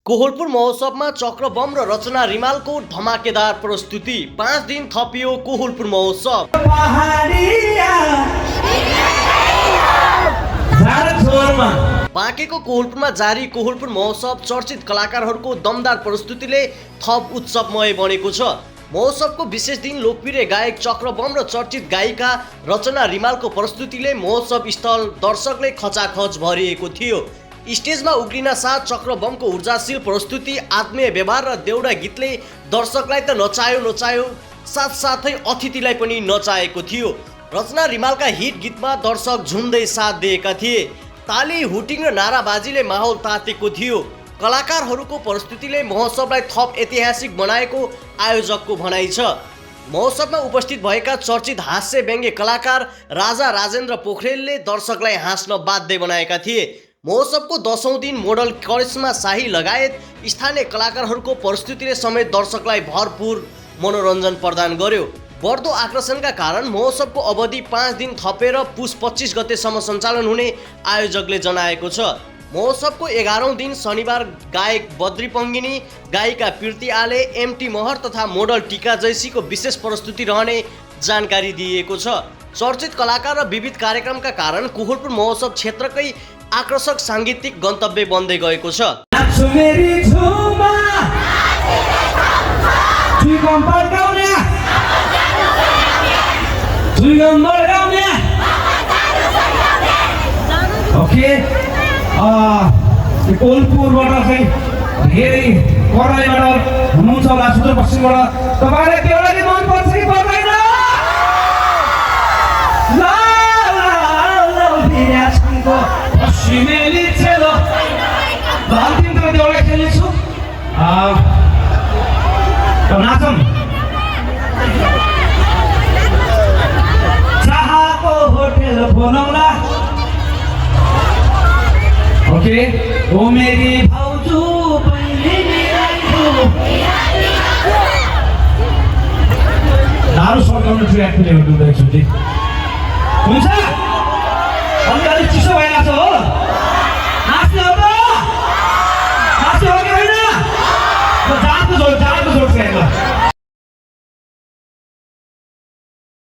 कोहलपुर महोत्सवमा चक्र बम र रचना रिमालको धमाकेदार प्रस्तुति। 5 दिन थपियो कोहलपुर महोत्सव। बाँकेको कोहलपुरमा जारी कोहलपुर महोत्सव चर्चित कलाकारहरूको दमदार प्रस्तुतिले थप उत्सवमय बनेको छ। महोत्सवको विशेष दिन लोकप्रिय गायक चक्र बम र चर्चित गायिका रचना रिमालको प्रस्तुतिले महोत्सव स्थल दर्शकले खचाखच भरिएको थियो। स्टेजमा उक्लिन साथ चक्र बमको ऊर्जाशील प्रस्तुति, आत्मीय व्यवहार र देउडा गीतले दर्शकलाई त नचायो साथसाथै अतिथिलाई पनि नचाएको थियो। रचना रिमालका हिट गीतमा दर्शक झुम्दै साथ दिएका थिए। ताली, हुटिङ र नाराबाजीले माहौल तातेको थियो। कलाकारहरूको प्रस्तुतिले महोत्सवलाई थप ऐतिहासिक बनाएको आयोजकको भनाइ छ। महोत्सवमा उपस्थित भएका चर्चित हास्य व्यङ्ग्य कलाकार राजा राजेन्द्र पोखरेलले दर्शकलाई हाँस्न बाध्य बनाएका थिए। महोत्सवको 10औं दिन मोडल करिश्मा शाही लगायत स्थानीय कलाकारहरूको प्रस्तुतिले समेत दर्शकलाई भरपूर मनोरञ्जन प्रदान गर्यो। बढ्दो आकर्षणका कारण महोत्सवको अवधि 5 दिन थपेर पुस 25 गतेसम्म सञ्चालन हुने आयोजकले जनाएको छ। महोत्सवको 11औं दिन शनिबार गायक बद्री पङ्गिनी, गायिका प्रीति आले, एमटी महर तथा मोडल टिका जैसीको विशेष प्रस्तुति रहने जानकारी दिइएको छ। चर्चित कलाकार र विविध कार्यक्रमका कारण कोहलपुर महोत्सव क्षेत्रकै आकर्षक साङ्गीतिक गन्तव्य बन्दै गएको छ। कोहलपुरबाट चाहिँ धेरै कर्णालीबाट हुनुहुन्छ होला, सुदूरपश्चिमबाट तपाईँलाई त्यो लागि मन पर्छ कि पर्दैन? पश्चिमेली चेलो अन्तिम त देउडा खेल्नेछु। नाचौँ। चाहको होटल बोलाउँला। ओके, ओ मेरी भाउजू दारू सकाउनु ट्र्याक प्ले गर्दैछु। हुन्छ, अलिकति चिसो